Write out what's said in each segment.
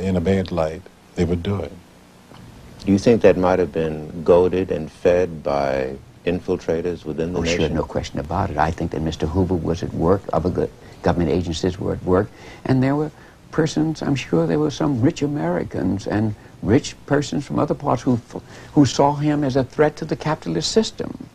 in a bad light, they would do it. Do you think that might have been goaded and fed by infiltrators within the nation? Sure, no question about it. I think that Mr. Hoover was at work, other government agencies were at work, and there were persons, I'm sure there were some rich Americans and rich persons from other parts who saw him as a threat to the capitalist system.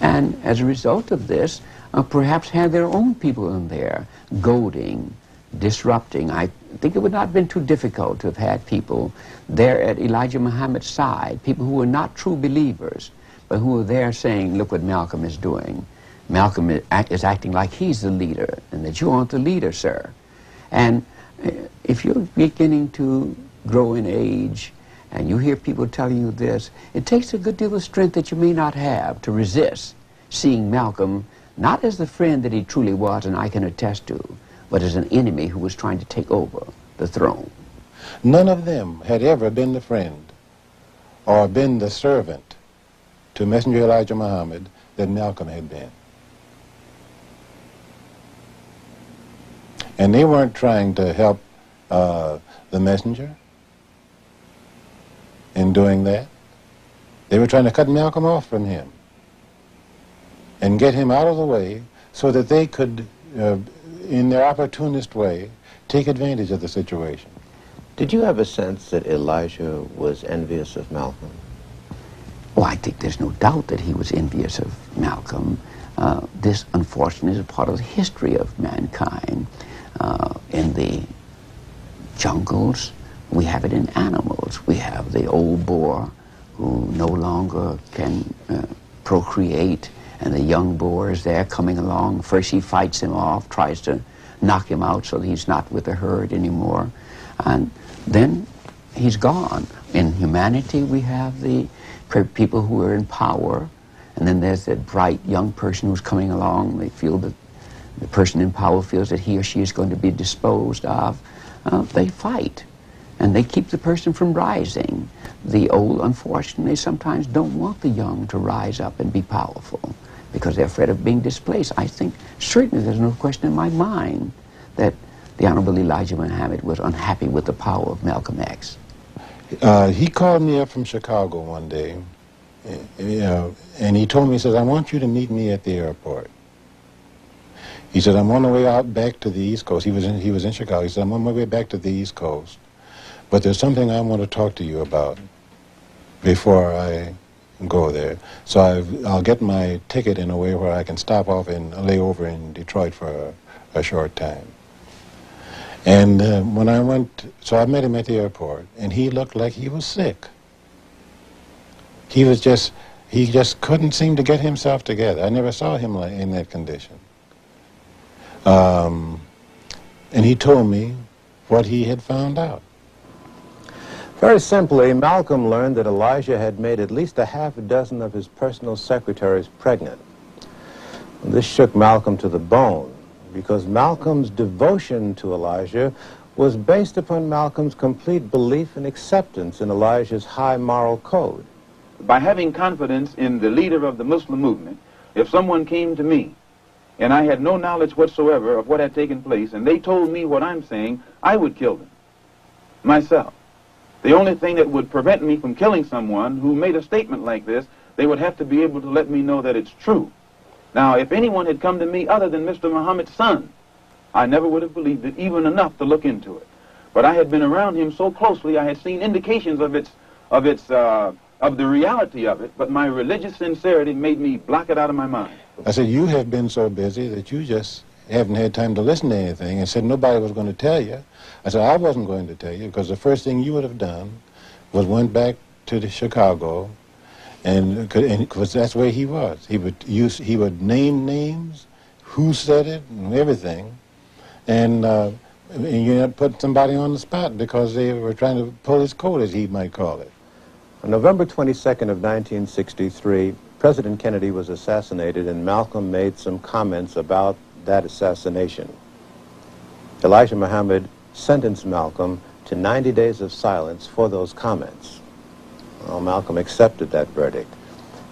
And as a result of this, perhaps had their own people in there goading, disrupting. I think it would not have been too difficult to have had people there at Elijah Muhammad's side, people who were not true believers, but who were there saying, look what Malcolm is doing. Malcolm is acting like he's the leader, and that you aren't the leader, sir. And if you're beginning to grow in age, and you hear people telling you this, it takes a good deal of strength that you may not have to resist seeing Malcolm not as the friend that he truly was, and I can attest to, but as an enemy who was trying to take over the throne. None of them had ever been the friend or been the servant to Messenger Elijah Muhammad that Malcolm had been. And they weren't trying to help the messenger in doing that. They were trying to cut Malcolm off from him and get him out of the way so that they could, in their opportunist way, take advantage of the situation. Did you have a sense that Elijah was envious of Malcolm? Well, I think there's no doubt that he was envious of Malcolm. This, unfortunately, is a part of the history of mankind. In the jungles, we have it in animals. We have the old boar who no longer can procreate, and the young boar is there coming along. First he fights him off, tries to knock him out so that he's not with the herd anymore, and then he's gone. In humanity, we have the people who are in power, and then there's that bright young person who's coming along. They feel that the person in power feels that he or she is going to be disposed of. They fight, and they keep the person from rising. The old, unfortunately, sometimes don't want the young to rise up and be powerful because they're afraid of being displaced. I think certainly there's no question in my mind that the Honorable Elijah Muhammad was unhappy with the power of Malcolm X. He called me up from Chicago one day, and he told me, he says, I want you to meet me at the airport. He said, I'm on the way out back to the East Coast. He was in Chicago. He said, I'm on my way back to the East Coast, but there's something I want to talk to you about before I go there. So I'll get my ticket in a way where I can stop off and lay over in Detroit for a short time. And when I went, so I met him at the airport, and he looked like he was sick. He just couldn't seem to get himself together. I never saw him in that condition. And he told me what he had found out. Very simply, Malcolm learned that Elijah had made at least a half a dozen of his personal secretaries pregnant. This shook Malcolm to the bone, because Malcolm's devotion to Elijah was based upon Malcolm's complete belief and acceptance in Elijah's high moral code. By having confidence in the leader of the Muslim movement, if someone came to me and I had no knowledge whatsoever of what had taken place, and they told me what I'm saying, I would kill them myself. The only thing that would prevent me from killing someone who made a statement like this, they would have to be able to let me know that it's true. Now, if anyone had come to me other than Mr. Muhammad's son, I never would have believed it, even enough to look into it. But I had been around him so closely, I had seen indications of the reality of it, but my religious sincerity made me block it out of my mind. I said, you have been so busy that you just haven't had time to listen to anything, and said nobody was going to tell you. I said, I wasn't going to tell you, because the first thing you would have done was went back to the Chicago, and because that's where he was. He would name names, who said it, and everything, and you had put somebody on the spot because they were trying to pull his coat, as he might call it. On November 22nd of 1963, President Kennedy was assassinated, and Malcolm made some comments about that assassination. Elijah Muhammad sentenced Malcolm to 90 days of silence for those comments. Well, Malcolm accepted that verdict.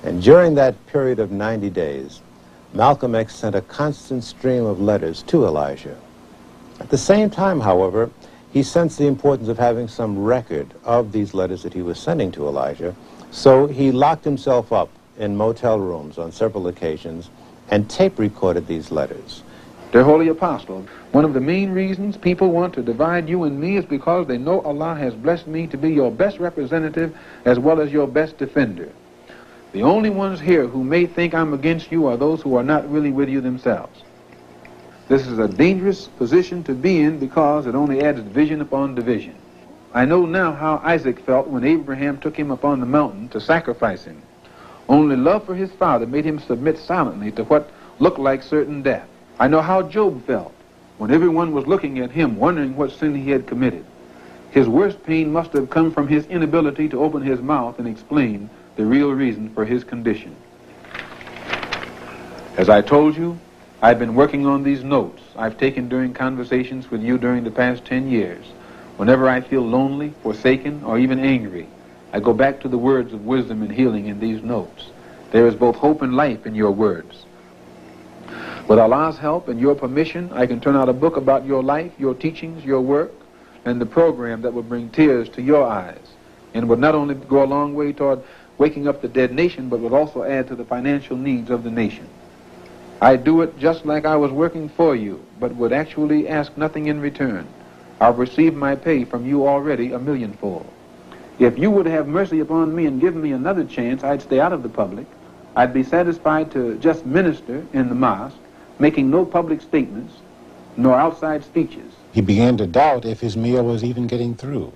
And during that period of 90 days, Malcolm X sent a constant stream of letters to Elijah. At the same time, however, he sensed the importance of having some record of these letters that he was sending to Elijah. So he locked himself up in motel rooms on several occasions and tape recorded these letters. Dear Holy Apostle, one of the main reasons people want to divide you and me is because they know Allah has blessed me to be your best representative as well as your best defender. The only ones here who may think I'm against you are those who are not really with you themselves. This is a dangerous position to be in because it only adds division upon division. I know now how Isaac felt when Abraham took him upon the mountain to sacrifice him. Only love for his father made him submit silently to what looked like certain death. I know how Job felt when everyone was looking at him, wondering what sin he had committed. His worst pain must have come from his inability to open his mouth and explain the real reason for his condition. As I told you, I've been working on these notes I've taken during conversations with you during the past 10 years. Whenever I feel lonely, forsaken, or even angry, I go back to the words of wisdom and healing in these notes. There is both hope and life in your words. With Allah's help and your permission, I can turn out a book about your life, your teachings, your work, and the program that will bring tears to your eyes, and would not only go a long way toward waking up the dead nation, but would also add to the financial needs of the nation. I do it just like I was working for you, but would actually ask nothing in return. I've received my pay from you already a millionfold. If you would have mercy upon me and give me another chance, I'd stay out of the public. I'd be satisfied to just minister in the mosque, making no public statements, nor outside speeches. He began to doubt if his meal was even getting through.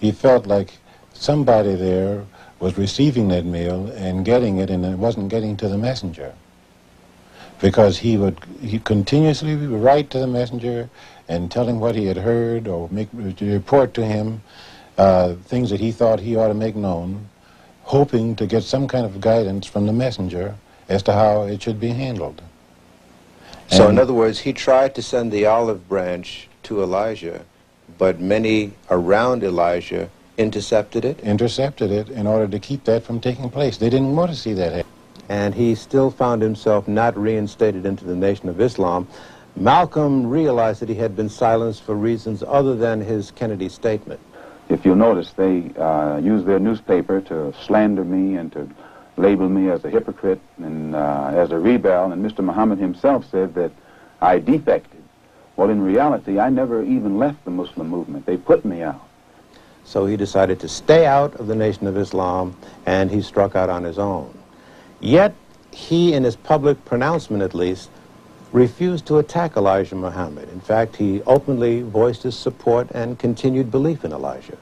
He felt like somebody there was receiving that meal and getting it, and it wasn't getting to the messenger. Because he continuously write to the messenger and tell him what he had heard, or report to him things that he thought he ought to make known, hoping to get some kind of guidance from the messenger as to how it should be handled. So in other words, he tried to send the olive branch to Elijah, but many around Elijah intercepted it? Intercepted it in order to keep that from taking place. They didn't want to see that happen. And he still found himself not reinstated into the Nation of Islam. Malcolm realized that he had been silenced for reasons other than his Kennedy statement. If you'll notice, they use their newspaper to slander me and to label me as a hypocrite and as a rebel, and Mr. Muhammad himself said that I defected. Well, in reality, I never even left the Muslim movement. They put me out. So he decided to stay out of the Nation of Islam, and he struck out on his own. Yet, he, in his public pronouncement at least, refused to attack Elijah Muhammad. In fact, he openly voiced his support and continued belief in Elijah.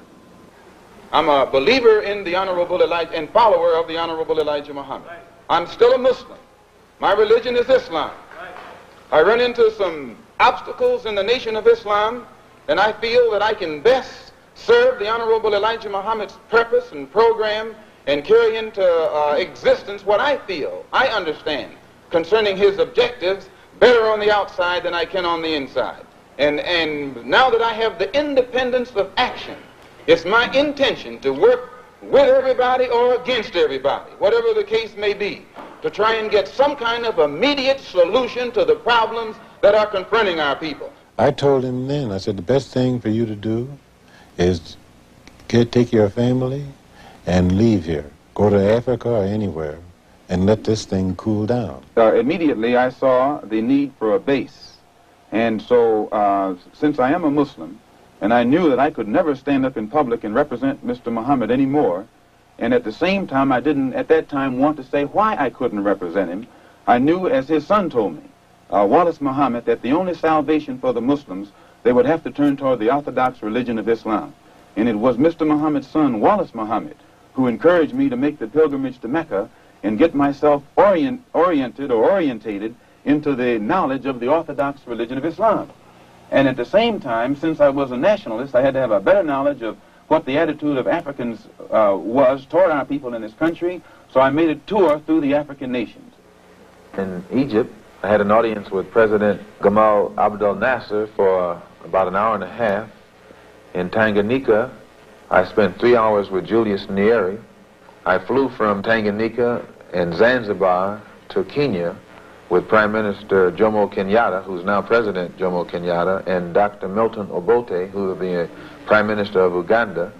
I'm a believer in the Honorable Elijah and follower of the Honorable Elijah Muhammad. I'm still a Muslim. My religion is Islam. I run into some obstacles in the Nation of Islam, and I feel that I can best serve the Honorable Elijah Muhammad's purpose and program and carry into existence what I feel, I understand, concerning his objectives better on the outside than I can on the inside. And now that I have the independence of action, it's my intention to work with everybody or against everybody, whatever the case may be, to try and get some kind of immediate solution to the problems that are confronting our people. I told him then, I said, the best thing for you to do is take your family and leave here. Go to Africa or anywhere and let this thing cool down. Immediately I saw the need for a base. And so since I am a Muslim, and I knew that I could never stand up in public and represent Mr. Muhammad anymore, and at the same time I didn't at that time want to say why I couldn't represent him, I knew, as his son told me, Wallace Muhammad, that the only salvation for the Muslims, they would have to turn toward the Orthodox religion of Islam. And it was Mr. Muhammad's son, Wallace Muhammad, who encouraged me to make the pilgrimage to Mecca and get myself orientated into the knowledge of the Orthodox religion of Islam. And at the same time, since I was a nationalist, I had to have a better knowledge of what the attitude of Africans was toward our people in this country, so I made a tour through the African nations. In Egypt, I had an audience with President Gamal Abdel Nasser for about an hour and a half. In Tanganyika, I spent 3 hours with Julius Nyerere. I flew from Tanganyika and Zanzibar to Kenya with Prime Minister Jomo Kenyatta, who's now President Jomo Kenyatta, and Dr. Milton Obote, who will be a Prime Minister of Uganda,